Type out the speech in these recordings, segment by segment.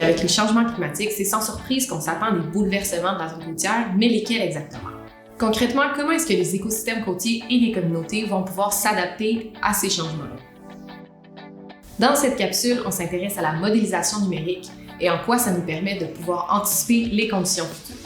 Avec les changements climatiques, c'est sans surprise qu'on s'attend à des bouleversements de la zone côtière, mais lesquels exactement? Concrètement, comment est-ce que les écosystèmes côtiers et les communautés vont pouvoir s'adapter à ces changements-là? Dans cette capsule, on s'intéresse à la modélisation numérique et en quoi ça nous permet de pouvoir anticiper les conditions futures.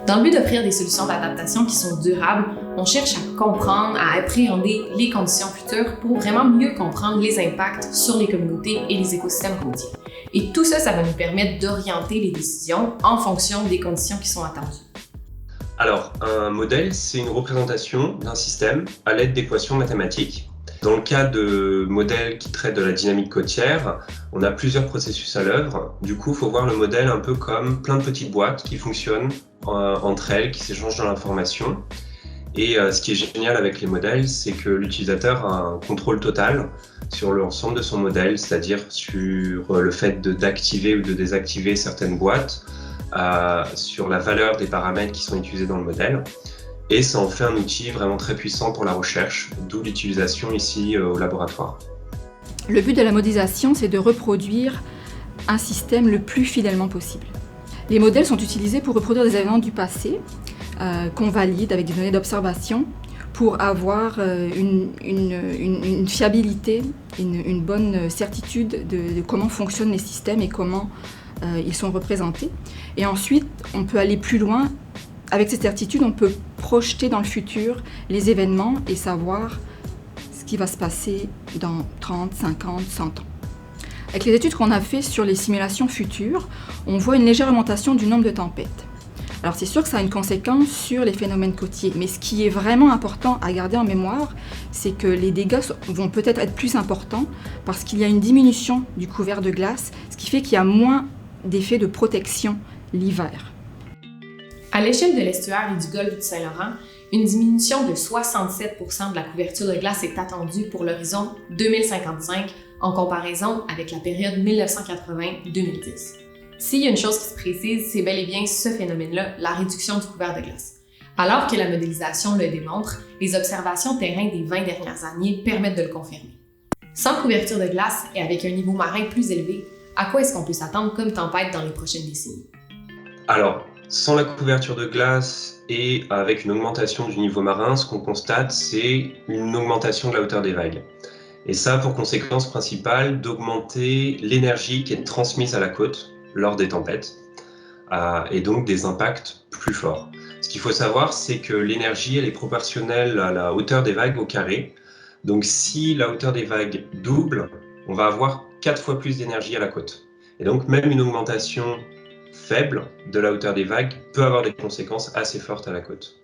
Dans le but d'offrir des solutions d'adaptation qui sont durables, on cherche à comprendre, à appréhender les conditions futures pour vraiment mieux comprendre les impacts sur les communautés et les écosystèmes côtiers. Et tout ça, ça va nous permettre d'orienter les décisions en fonction des conditions qui sont attendues. Alors, un modèle, c'est une représentation d'un système à l'aide d'équations mathématiques. Dans le cas de modèles qui traitent de la dynamique côtière, on a plusieurs processus à l'œuvre. Du coup, il faut voir le modèle un peu comme plein de petites boîtes qui fonctionnent entre elles, qui s'échangent de l'information. Et ce qui est génial avec les modèles, c'est que l'utilisateur a un contrôle total sur l'ensemble de son modèle, c'est-à-dire sur le fait d'activer ou de désactiver certaines boîtes, sur la valeur des paramètres qui sont utilisés dans le modèle. Et ça en fait un outil vraiment très puissant pour la recherche, d'où l'utilisation ici au laboratoire. Le but de la modélisation, c'est de reproduire un système le plus fidèlement possible. Les modèles sont utilisés pour reproduire des événements du passé qu'on valide avec des données d'observation pour avoir une fiabilité, une bonne certitude de comment fonctionnent les systèmes et comment ils sont représentés. Et ensuite, on peut aller plus loin. Avec cette certitude, on peut projeter dans le futur les événements et savoir ce qui va se passer dans 30, 50, 100 ans. Avec les études qu'on a faites sur les simulations futures, on voit une légère augmentation du nombre de tempêtes. Alors c'est sûr que ça a une conséquence sur les phénomènes côtiers, mais ce qui est vraiment important à garder en mémoire, c'est que les dégâts vont peut-être être plus importants parce qu'il y a une diminution du couvert de glace, ce qui fait qu'il y a moins d'effets de protection l'hiver. À l'échelle de l'estuaire et du golfe du Saint-Laurent, une diminution de 67% de la couverture de glace est attendue pour l'horizon 2055 en comparaison avec la période 1980-2010. S'il y a une chose qui se précise, c'est bel et bien ce phénomène-là, la réduction du couvert de glace. Alors que la modélisation le démontre, les observations terrain des 20 dernières années permettent de le confirmer. Sans couverture de glace et avec un niveau marin plus élevé, à quoi est-ce qu'on peut s'attendre comme tempête dans les prochaines décennies? Alors, sans la couverture de glace et avec une augmentation du niveau marin, ce qu'on constate, c'est une augmentation de la hauteur des vagues. Et ça a pour conséquence principale d'augmenter l'énergie qui est transmise à la côte lors des tempêtes, et donc des impacts plus forts. Ce qu'il faut savoir, c'est que l'énergie, elle est proportionnelle à la hauteur des vagues au carré. Donc si la hauteur des vagues double, on va avoir 4 fois plus d'énergie à la côte. Et donc même une augmentation faible de la hauteur des vagues peut avoir des conséquences assez fortes à la côte.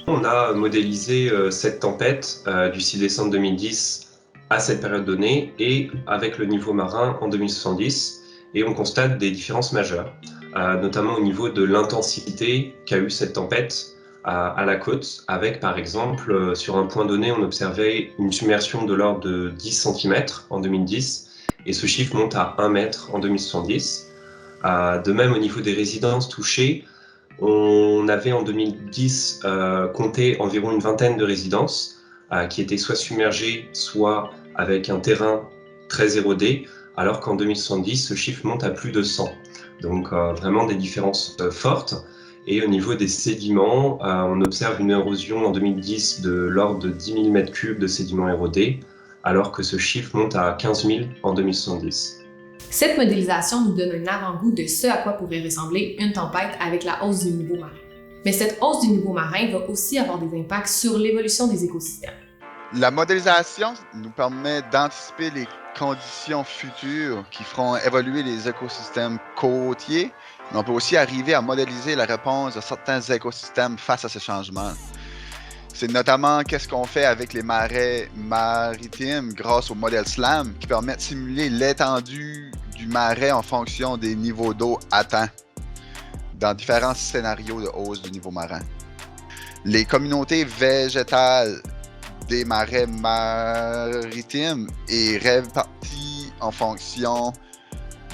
On a modélisé cette tempête du 6 décembre 2010 à cette période donnée et avec le niveau marin en 2070 et on constate des différences majeures, notamment au niveau de l'intensité qu'a eu cette tempête à la côte, avec par exemple, sur un point donné, on observait une submersion de l'ordre de 10 cm en 2010, et ce chiffre monte à 1 mètre en 2070. De même, au niveau des résidences touchées, on avait en 2010 compté environ une vingtaine de résidences qui étaient soit submergées, soit avec un terrain très érodé, alors qu'en 2070, ce chiffre monte à plus de 100. Donc vraiment des différences fortes. Et au niveau des sédiments, on observe une érosion en 2010 de l'ordre de 10 000 m3 de sédiments érodés, alors que ce chiffre monte à 15 000 en 2070. Cette modélisation nous donne un avant-goût de ce à quoi pourrait ressembler une tempête avec la hausse du niveau marin. Mais cette hausse du niveau marin va aussi avoir des impacts sur l'évolution des écosystèmes. La modélisation nous permet d'anticiper les conditions futures qui feront évoluer les écosystèmes côtiers, mais on peut aussi arriver à modéliser la réponse de certains écosystèmes face à ces changements. C'est notamment qu'est-ce qu'on fait avec les marais maritimes grâce au modèle SLAM qui permet de simuler l'étendue du marais en fonction des niveaux d'eau atteints dans différents scénarios de hausse du niveau marin. Les communautés végétales des marais maritimes est répartie en fonction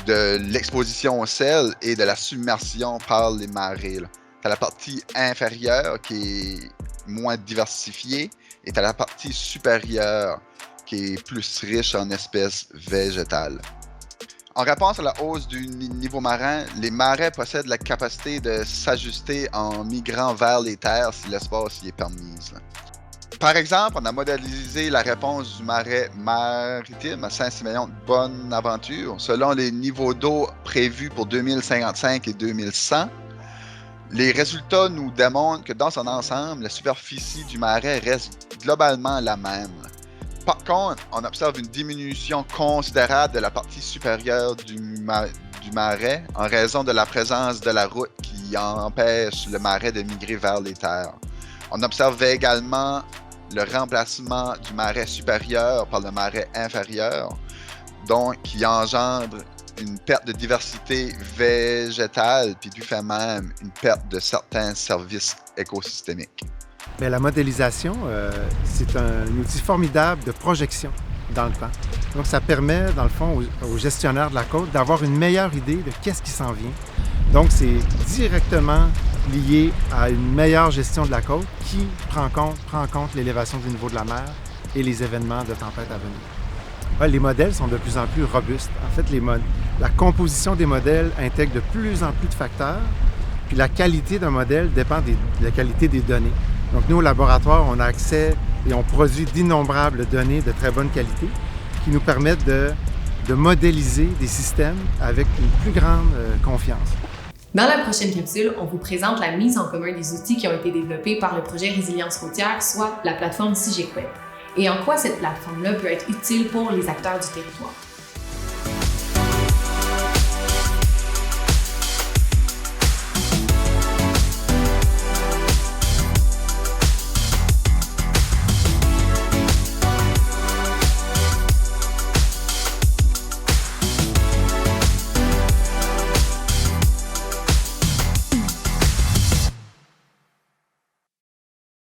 de l'exposition au sel et de la submersion par les marées. Tu as la partie inférieure qui est moins diversifiée et tu as la partie supérieure qui est plus riche en espèces végétales. En réponse à la hausse du niveau marin, les marais possèdent la capacité de s'ajuster en migrant vers les terres si l'espace y est permis. Par exemple, on a modélisé la réponse du marais maritime à Saint-Siméon de Bonaventure selon les niveaux d'eau prévus pour 2055 et 2100. Les résultats nous démontrent que dans son ensemble, la superficie du marais reste globalement la même. Par contre, on observe une diminution considérable de la partie supérieure du marais en raison de la présence de la route qui empêche le marais de migrer vers les terres. On observe également le remplacement du marais supérieur par le marais inférieur, donc qui engendre une perte de diversité végétale, puis du fait même une perte de certains services écosystémiques. Bien, la modélisation, c'est un outil formidable de projection dans le temps. Donc, ça permet, dans le fond, aux gestionnaires de la côte d'avoir une meilleure idée de qu'est-ce qui s'en vient. Donc, c'est directement lié à une meilleure gestion de la côte qui prend en compte l'élévation du niveau de la mer et les événements de tempête à venir. Ouais, les modèles sont de plus en plus robustes. En fait, la composition des modèles intègre de plus en plus de facteurs, puis la qualité d'un modèle dépend de la qualité des données. Donc, nous, au laboratoire, on a accès et on produit d'innombrables données de très bonne qualité qui nous permettent de modéliser des systèmes avec une plus grande confiance. Dans la prochaine capsule, on vous présente la mise en commun des outils qui ont été développés par le projet Résilience côtière, soit la plateforme CIGECWEP, et en quoi cette plateforme-là peut être utile pour les acteurs du territoire.